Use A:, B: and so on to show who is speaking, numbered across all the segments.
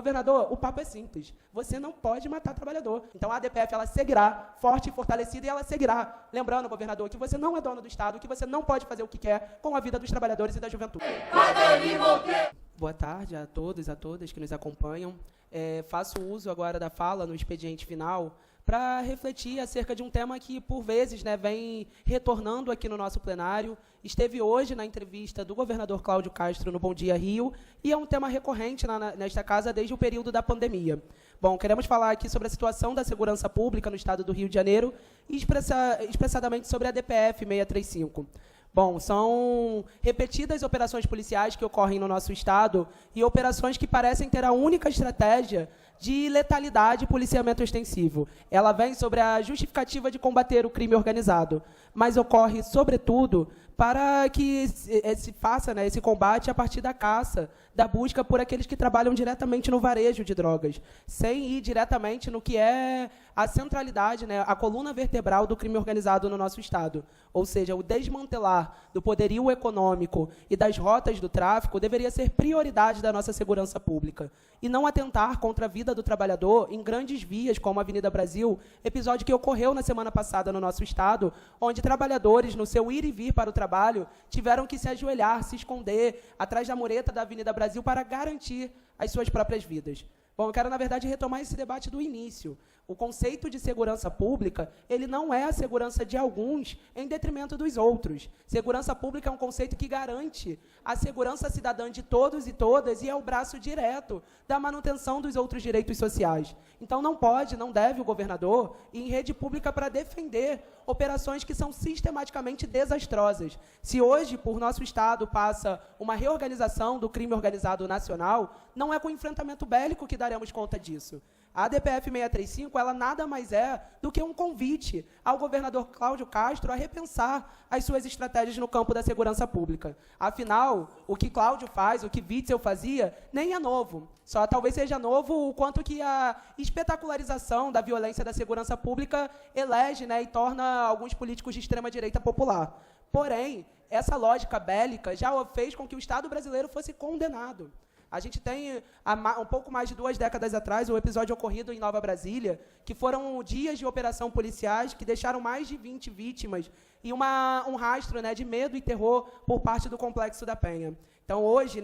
A: Governador, o papo é simples. Você não pode matar trabalhador. Então a ADPF ela seguirá forte e fortalecida e ela seguirá. Lembrando, governador, que você não é dono do Estado, que você não pode fazer o que quer com a vida dos trabalhadores e da juventude. Boa tarde a todos e a todas que nos acompanham. Faço uso agora da fala no expediente final para refletir acerca de um tema que, por vezes, vem retornando aqui no nosso plenário. Esteve hoje na entrevista do governador Cláudio Castro no Bom Dia Rio, e é um tema recorrente nesta casa desde o período da pandemia. Bom, queremos falar aqui sobre a situação da segurança pública no estado do Rio de Janeiro e expressadamente sobre a DPF 635. Bom, são repetidas operações policiais que ocorrem no nosso estado e operações que parecem ter a única estratégia de letalidade e policiamento extensivo. Ela vem sobre a justificativa de combater o crime organizado, mas ocorre, sobretudo, para que se faça esse combate a partir da caça, da busca por aqueles que trabalham diretamente no varejo de drogas, sem ir diretamente no que é a centralidade, a coluna vertebral do crime organizado no nosso estado. Ou seja, o desmantelar do poderio econômico e das rotas do tráfico deveria ser prioridade da nossa segurança pública, e não atentar contra a vida do trabalhador em grandes vias, como a Avenida Brasil, episódio que ocorreu na semana passada no nosso estado, onde trabalhadores, no seu ir e vir para o trabalho, tiveram que se ajoelhar, se esconder atrás da mureta da Avenida Brasil para garantir as suas próprias vidas. Bom, eu quero, na verdade, retomar esse debate do início. O conceito de segurança pública, ele não é a segurança de alguns em detrimento dos outros. Segurança pública é um conceito que garante a segurança cidadã de todos e todas e é o braço direto da manutenção dos outros direitos sociais. Então, não pode, não deve o governador ir em rede pública para defender operações que são sistematicamente desastrosas. Se hoje, por nosso Estado, passa uma reorganização do crime organizado nacional, não é com enfrentamento bélico que daremos conta disso. A ADPF 635, ela nada mais é do que um convite ao governador Cláudio Castro a repensar as suas estratégias no campo da segurança pública. Afinal, o que Cláudio faz, o que Witzel fazia, nem é novo. Só talvez seja novo o quanto que a espetacularização da violência da segurança pública elege e torna alguns políticos de extrema-direita popular. Porém, essa lógica bélica já fez com que o Estado brasileiro fosse condenado. A gente tem, um pouco mais de 2 décadas atrás, um episódio ocorrido em Nova Brasília, que foram dias de operação policiais que deixaram mais de 20 vítimas e um rastro de medo e terror por parte do Complexo da Penha. Então, hoje,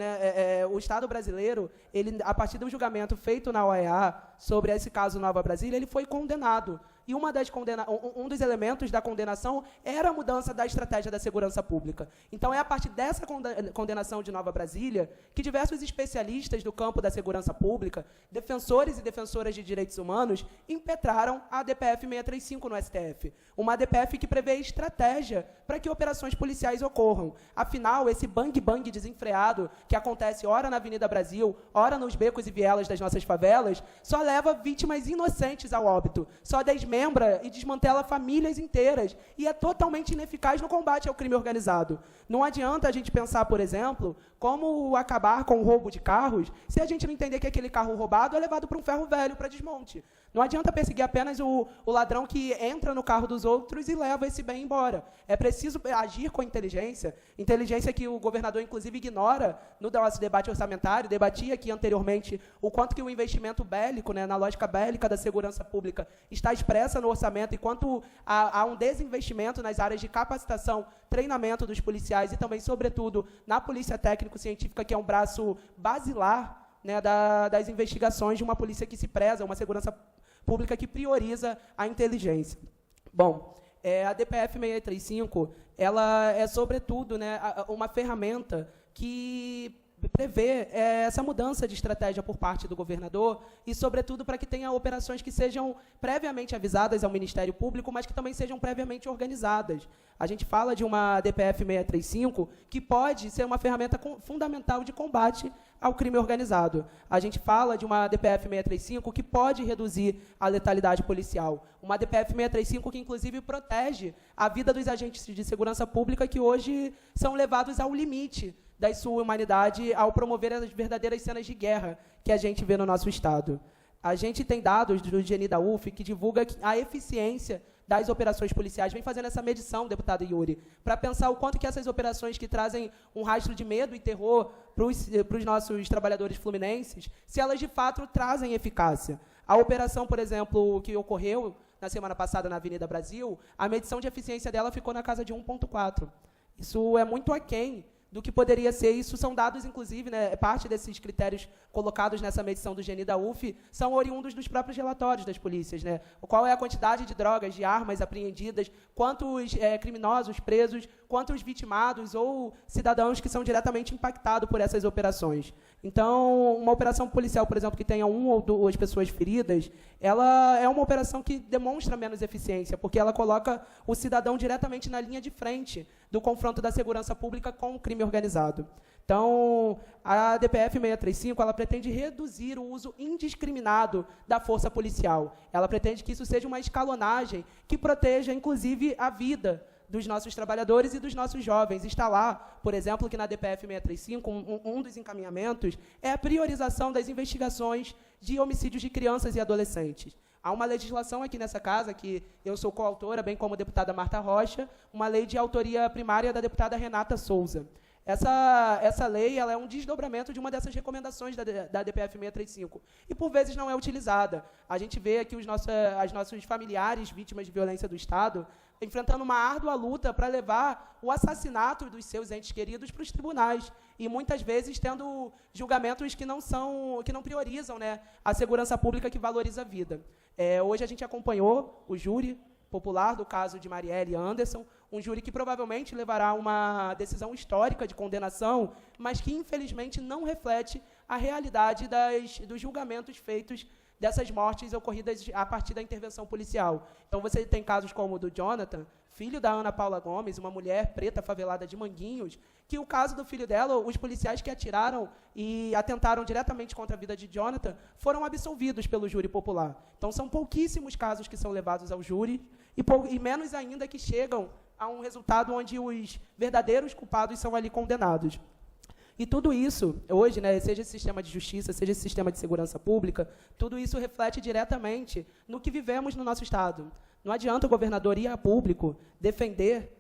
A: o Estado brasileiro, ele, a partir do julgamento feito na OEA sobre esse caso Nova Brasília, ele foi condenado. E um dos elementos da condenação era a mudança da estratégia da segurança pública. Então, é a partir dessa condenação de Nova Brasília que diversos especialistas do campo da segurança pública, defensores e defensoras de direitos humanos, impetraram a ADPF 635 no STF. Uma ADPF que prevê estratégia para que operações policiais ocorram. Afinal, esse bang-bang desenfreado que acontece ora na Avenida Brasil, ora nos becos e vielas das nossas favelas, só leva vítimas inocentes ao óbito, só desmembra e desmantela famílias inteiras e é totalmente ineficaz no combate ao crime organizado. Não adianta a gente pensar, por exemplo, como acabar com o roubo de carros se a gente não entender que aquele carro roubado é levado para um ferro velho para desmonte. Não adianta perseguir apenas o ladrão que entra no carro dos outros e leva esse bem embora. É preciso agir com inteligência que o governador, inclusive, ignora no nosso debate orçamentário. Debatia aqui anteriormente o quanto que o investimento bélico, na lógica bélica da segurança pública, está expressa no orçamento, enquanto há um desinvestimento nas áreas de capacitação, treinamento dos policiais e também, sobretudo, na polícia técnico-científica, que é um braço basilar das investigações de uma polícia que se preza, uma segurança pública que prioriza a inteligência. Bom, a DPF 635, ela é, sobretudo, uma ferramenta que prevê essa mudança de estratégia por parte do governador e, sobretudo, para que tenha operações que sejam previamente avisadas ao Ministério Público, mas que também sejam previamente organizadas. A gente fala de uma DPF 635 que pode ser uma ferramenta fundamental de combate ao crime organizado. A gente fala de uma DPF 635 que pode reduzir a letalidade policial. Uma DPF 635 que, inclusive, protege a vida dos agentes de segurança pública que hoje são levados ao limite da sua humanidade ao promover as verdadeiras cenas de guerra que a gente vê no nosso Estado. A gente tem dados do GNI da UF que divulga a eficiência das operações policiais vem fazendo essa medição, deputado Yuri, para pensar o quanto que essas operações que trazem um rastro de medo e terror para os nossos trabalhadores fluminenses, se elas de fato trazem eficácia. A operação, por exemplo, que ocorreu na semana passada na Avenida Brasil, a medição de eficiência dela ficou na casa de 1,4. Isso é muito aquém do que poderia ser. Isso são dados, inclusive, né, parte desses critérios colocados nessa medição do GNI da UF são oriundos dos próprios relatórios das polícias, né? Qual é a quantidade de drogas, de armas apreendidas, quantos criminosos presos, quantos vitimados ou cidadãos que são diretamente impactados por essas operações. Então, uma operação policial, por exemplo, que tenha 1 ou 2 pessoas feridas, ela é uma operação que demonstra menos eficiência, porque ela coloca o cidadão diretamente na linha de frente do confronto da segurança pública com o crime organizado. Então, a DPF 635, ela pretende reduzir o uso indiscriminado da força policial. Ela pretende que isso seja uma escalonagem que proteja, inclusive, a vida dos nossos trabalhadores e dos nossos jovens. Está lá, por exemplo, que na DPF 635, um dos encaminhamentos é a priorização das investigações de homicídios de crianças e adolescentes. Há uma legislação aqui nessa casa, que eu sou coautora, bem como a deputada Marta Rocha, uma lei de autoria primária da deputada Renata Souza. Essa lei ela é um desdobramento de uma dessas recomendações da DPF 635 e, por vezes, não é utilizada. A gente vê aqui os nossos familiares vítimas de violência do Estado enfrentando uma árdua luta para levar o assassinato dos seus entes queridos para os tribunais e, muitas vezes, tendo julgamentos que não priorizam, né, a segurança pública que valoriza a vida. Hoje a gente acompanhou o júri popular do caso de Marielle Anderson, um júri que provavelmente levará uma decisão histórica de condenação, mas que, infelizmente, não reflete a realidade dos julgamentos feitos dessas mortes ocorridas a partir da intervenção policial. Então, você tem casos como o do Jonathan, filho da Ana Paula Gomes, uma mulher preta favelada de Manguinhos, que o caso do filho dela, os policiais que atiraram e atentaram diretamente contra a vida de Jonathan, foram absolvidos pelo júri popular. Então, são pouquíssimos casos que são levados ao júri e menos ainda que chegam a um resultado onde os verdadeiros culpados são ali condenados. E tudo isso, hoje, né, seja esse sistema de justiça, seja esse sistema de segurança pública, tudo isso reflete diretamente no que vivemos no nosso Estado. Não adianta o governador ir a público defender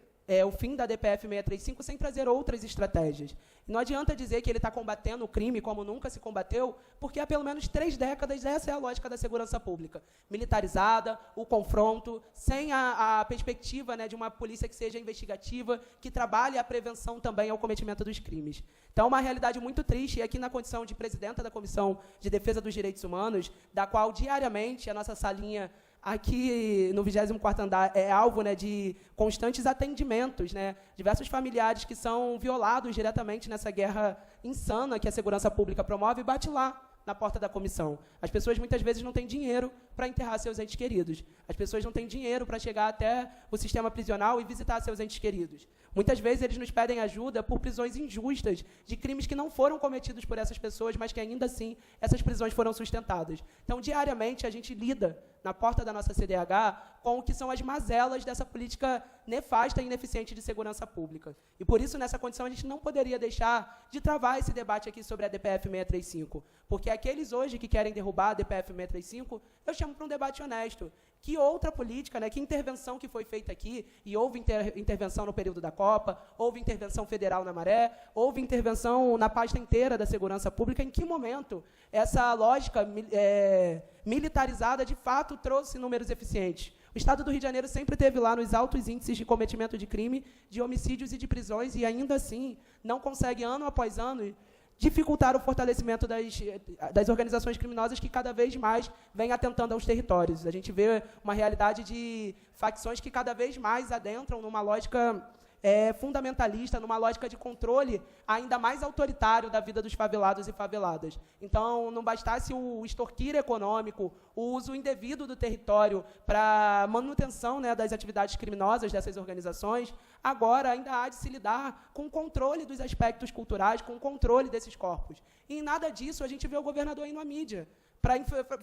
A: o fim da DPF 635 sem trazer outras estratégias. Não adianta dizer que ele está combatendo o crime como nunca se combateu, porque há pelo menos 3 décadas essa é a lógica da segurança pública. Militarizada, o confronto, sem a perspectiva, né, de uma polícia que seja investigativa, que trabalhe a prevenção também ao cometimento dos crimes. Então, é uma realidade muito triste, e aqui na condição de presidenta da Comissão de Defesa dos Direitos Humanos, da qual diariamente a nossa salinha aqui no 24º andar é alvo, né, de constantes atendimentos, né, diversos familiares que são violados diretamente nessa guerra insana que a segurança pública promove, e bate lá na porta da comissão. As pessoas muitas vezes não têm dinheiro para enterrar seus entes queridos. As pessoas não têm dinheiro para chegar até o sistema prisional e visitar seus entes queridos. Muitas vezes eles nos pedem ajuda por prisões injustas, de crimes que não foram cometidos por essas pessoas, mas que ainda assim essas prisões foram sustentadas. Então, diariamente, a gente lida na porta da nossa CDH com o que são as mazelas dessa política nefasta e ineficiente de segurança pública. E, por isso, nessa condição, a gente não poderia deixar de travar esse debate aqui sobre a DPF 635, porque aqueles hoje que querem derrubar a DPF 635, eu chamo para um debate honesto. Que outra política, né, que intervenção que foi feita aqui, e houve intervenção no período da Copa, houve intervenção federal na Maré, houve intervenção na pasta inteira da segurança pública, em que momento essa lógica militarizada, de fato, trouxe números eficientes? O Estado do Rio de Janeiro sempre teve lá nos altos índices de cometimento de crime, de homicídios e de prisões, e ainda assim não consegue, ano após ano, dificultar o fortalecimento das organizações criminosas que cada vez mais vêm atentando aos territórios. A gente vê uma realidade de facções que cada vez mais adentram numa lógica fundamentalista, numa lógica de controle ainda mais autoritário da vida dos favelados e faveladas. Então, não bastasse o extorquir econômico, o uso indevido do território para manutenção, né, das atividades criminosas dessas organizações, agora ainda há de se lidar com o controle dos aspectos culturais, com o controle desses corpos. E em nada disso a gente vê o governador indo à mídia para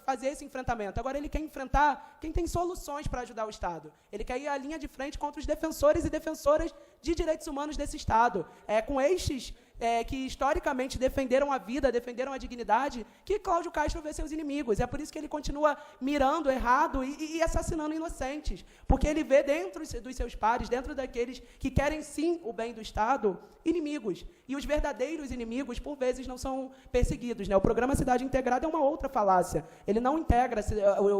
A: fazer esse enfrentamento. Agora, ele quer enfrentar quem tem soluções para ajudar o Estado. Ele quer ir à linha de frente contra os defensores e defensoras de direitos humanos desse Estado, com estes que historicamente defenderam a vida, defenderam a dignidade, que Cláudio Castro vê seus inimigos. É por isso que ele continua mirando errado e assassinando inocentes, porque ele vê dentro dos seus pares, dentro daqueles que querem sim o bem do Estado, inimigos. E os verdadeiros inimigos, por vezes, não são perseguidos, né? O programa Cidade Integrada é uma outra falácia. Ele não integra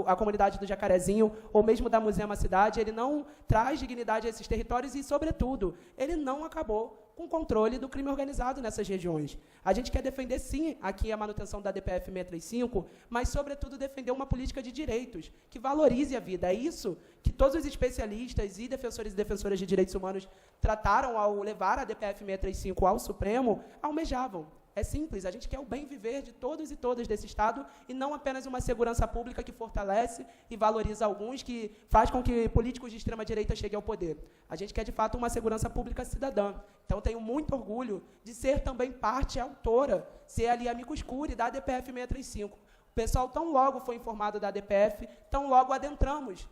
A: a comunidade do Jacarezinho, ou mesmo da Musema Cidade, ele não traz dignidade a esses territórios e, sobretudo, ele não acabou com o controle do crime organizado nessas regiões. A gente quer defender, sim, aqui a manutenção da DPF 635, mas, sobretudo, defender uma política de direitos que valorize a vida. É isso que todos os especialistas e defensores e defensoras de direitos humanos trataram ao levar a DPF 635 ao Supremo, almejavam. É simples, a gente quer o bem viver de todos e todas desse Estado e não apenas uma segurança pública que fortalece e valoriza alguns, que faz com que políticos de extrema-direita cheguem ao poder. A gente quer, de fato, uma segurança pública cidadã. Então, tenho muito orgulho de ser também parte autora, ser ali amicus curiae da DPF 635. O pessoal tão logo foi informado da DPF, tão logo adentramos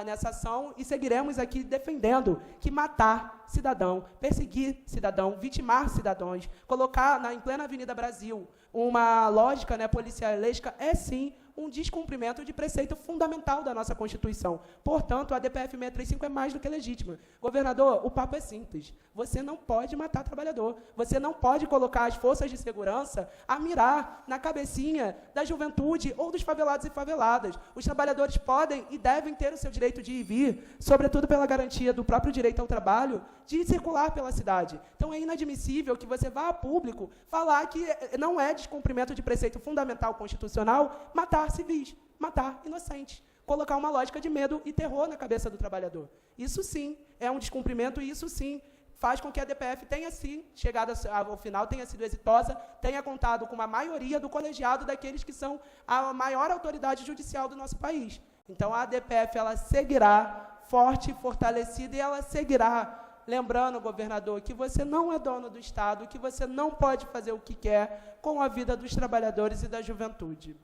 A: nessa ação e seguiremos aqui defendendo que matar cidadão, perseguir cidadão, vitimar cidadãos, colocar em plena Avenida Brasil uma lógica, né, policialesca é, sim, um descumprimento de preceito fundamental da nossa Constituição. Portanto, a DPF 635 é mais do que legítima. Governador, o papo é simples. Você não pode matar trabalhador. Você não pode colocar as forças de segurança a mirar na cabecinha da juventude ou dos favelados e faveladas. Os trabalhadores podem e devem ter o seu direito de ir e vir, sobretudo pela garantia do próprio direito ao trabalho, de circular pela cidade. Então, é inadmissível que você vá a público falar que não é descumprimento de preceito fundamental constitucional matar civis, matar inocentes, colocar uma lógica de medo e terror na cabeça do trabalhador. Isso, sim, é um descumprimento e isso, sim, faz com que a DPF tenha, sim, chegado ao final, tenha sido exitosa, tenha contado com uma maioria do colegiado daqueles que são a maior autoridade judicial do nosso país. Então, a DPF ela seguirá forte, fortalecida e ela seguirá. Lembrando, governador, que você não é dono do Estado, que você não pode fazer o que quer com a vida dos trabalhadores e da juventude.